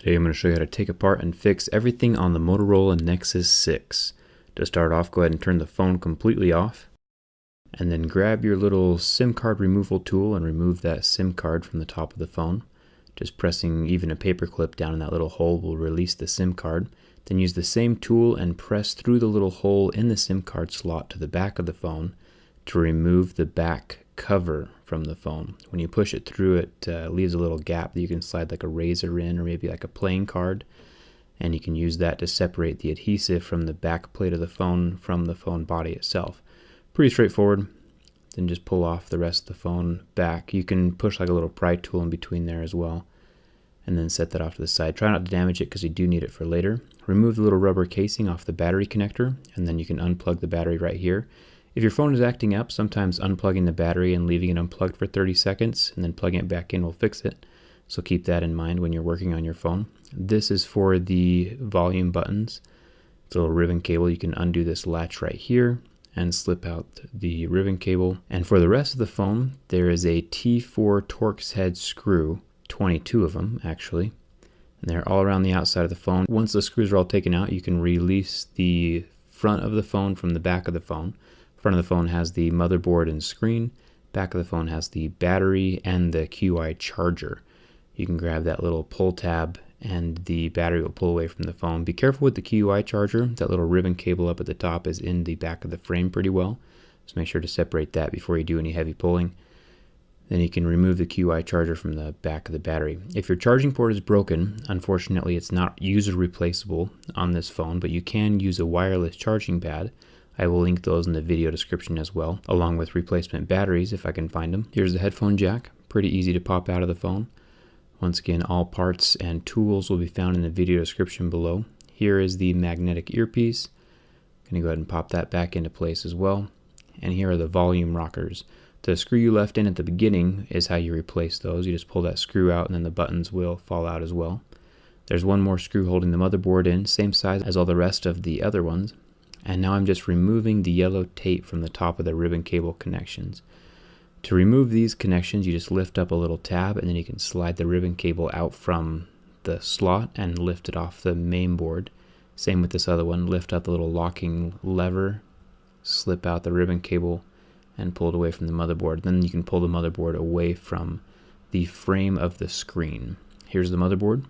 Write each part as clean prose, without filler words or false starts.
Today I'm going to show you how to take apart and fix everything on the Motorola Nexus 6. To start off, go ahead and turn the phone completely off. And then grab your little SIM card removal tool and remove that SIM card from the top of the phone. Just pressing even a paper clip down in that little hole will release the SIM card. Then use the same tool and press through the little hole in the SIM card slot to the back of the phone to remove the back cover from the phone. When you push it through, it leaves a little gap that you can slide like a razor in, or maybe like a playing card, and you can use that to separate the adhesive from the back plate of the phone from the phone body itself. Pretty straightforward. Then just pull off the rest of the phone back. You can push like a little pry tool in between there as well, and then set that off to the side. Try not to damage it because you do need it for later. Remove the little rubber casing off the battery connector, and then you can unplug the battery right here. If your phone is acting up, sometimes unplugging the battery and leaving it unplugged for 30 seconds and then plugging it back in will fix it. So keep that in mind when you're working on your phone. This is for the volume buttons. It's a little ribbon cable. You can undo this latch right here and slip out the ribbon cable. And for the rest of the phone, there is a T4 Torx head screw, 22 of them actually. And they're all around the outside of the phone. Once the screws are all taken out, you can release the front of the phone from the back of the phone. Front of the phone has the motherboard and screen. Back of the phone has the battery and the QI charger. You can grab that little pull tab and the battery will pull away from the phone. Be careful with the QI charger. That little ribbon cable up at the top is in the back of the frame pretty well. So make sure to separate that before you do any heavy pulling. Then you can remove the QI charger from the back of the battery. If your charging port is broken, unfortunately it's not user replaceable on this phone, but you can use a wireless charging pad. I will link those in the video description as well, along with replacement batteries if I can find them. Here's the headphone jack, pretty easy to pop out of the phone. Once again, all parts and tools will be found in the video description below. Here is the magnetic earpiece. I'm going to go ahead and pop that back into place as well. And here are the volume rockers. The screw you left in at the beginning is how you replace those. You just pull that screw out and then the buttons will fall out as well. There's one more screw holding the motherboard in, same size as all the rest of the other ones. And now I'm just removing the yellow tape from the top of the ribbon cable connections. To remove these connections, you just lift up a little tab and then you can slide the ribbon cable out from the slot and lift it off the main board. Same with this other one. Lift up the little locking lever, slip out the ribbon cable and pull it away from the motherboard. Then you can pull the motherboard away from the frame of the screen. Here's the motherboard.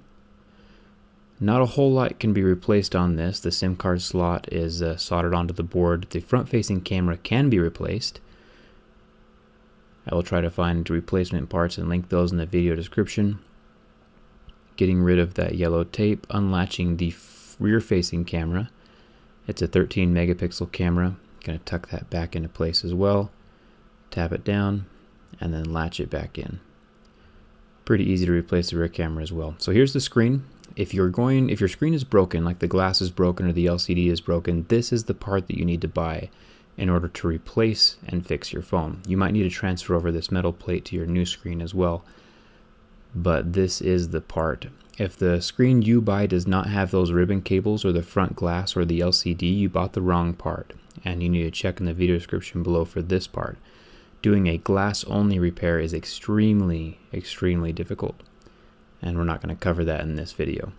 Not a whole lot can be replaced on this. The SIM card slot is soldered onto the board. The front-facing camera can be replaced. I will try to find replacement parts and link those in the video description. Getting rid of that yellow tape, unlatching the rear-facing camera. It's a 13 megapixel camera. Going to tuck that back into place as well. Tap it down and then latch it back in. Pretty easy to replace the rear camera as well. So here's the screen. If your screen is broken, like the glass is broken or the LCD is broken, this is the part that you need to buy in order to replace and fix your phone. You might need to transfer over this metal plate to your new screen as well, but this is the part. If the screen you buy does not have those ribbon cables or the front glass or the LCD, you bought the wrong part, and you need to check in the video description below for this part. Doing a glass-only repair is extremely difficult, and we're not going to cover that in this video.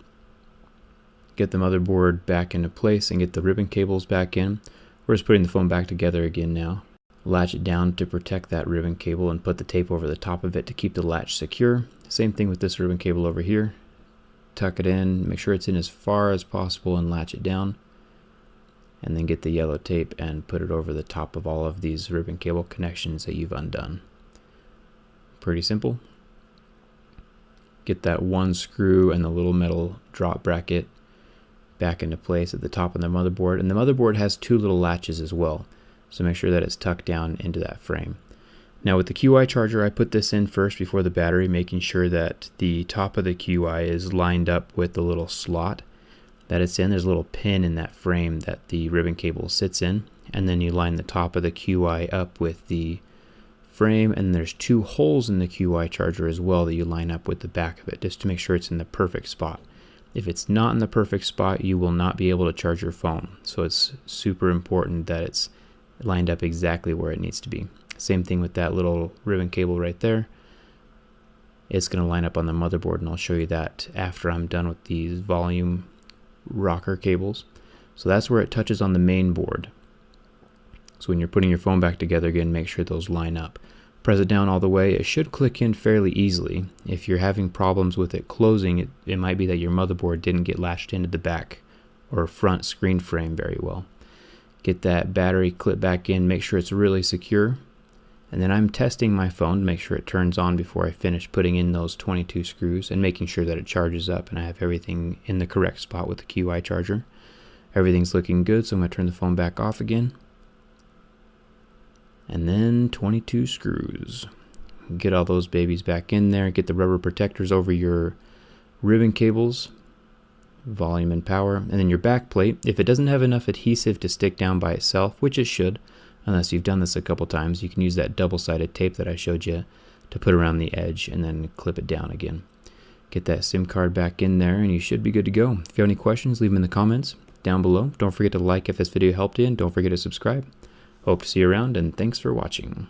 Get the motherboard back into place and get the ribbon cables back in. We're just putting the phone back together again now. Latch it down to protect that ribbon cable and put the tape over the top of it to keep the latch secure. Same thing with this ribbon cable over here. Tuck it in, make sure it's in as far as possible and latch it down. And then get the yellow tape and put it over the top of all of these ribbon cable connections that you've undone. Pretty simple. Get that one screw and the little metal drop bracket back into place at the top of the motherboard. And the motherboard has two little latches as well, so make sure that it's tucked down into that frame. Now with the QI charger, I put this in first before the battery, making sure that the top of the QI is lined up with the little slot that it's in. There's a little pin in that frame that the ribbon cable sits in, and then you line the top of the QI up with the frame, and there's two holes in the QI charger as well that you line up with the back of it just to make sure it's in the perfect spot. If it's not in the perfect spot, you will not be able to charge your phone. So it's super important that it's lined up exactly where it needs to be. Same thing with that little ribbon cable right there. it's going to line up on the motherboard, and I'll show you that after I'm done with these volume rocker cables. So that's where it touches on the main board. So when you're putting your phone back together again, make sure those line up. Press it down all the way. It should click in fairly easily. If you're having problems with it closing, it might be that your motherboard didn't get latched into the back or front screen frame very well. Get that battery clip back in, make sure it's really secure. And then I'm testing my phone to make sure it turns on before I finish putting in those 22 screws and making sure that it charges up and I have everything in the correct spot with the QI charger. Everything's looking good, so I'm going to turn the phone back off again. And then 22 screws. Get all those babies back in there. Get the rubber protectors over your ribbon cables, volume and power, and then your back plate. If it doesn't have enough adhesive to stick down by itself, which it should, unless you've done this a couple times, you can use that double-sided tape that I showed you to put around the edge and then clip it down again. Get that SIM card back in there and you should be good to go. If you have any questions, leave them in the comments down below. Don't forget to like if this video helped you, and don't forget to subscribe. Hope to see you around, and thanks for watching.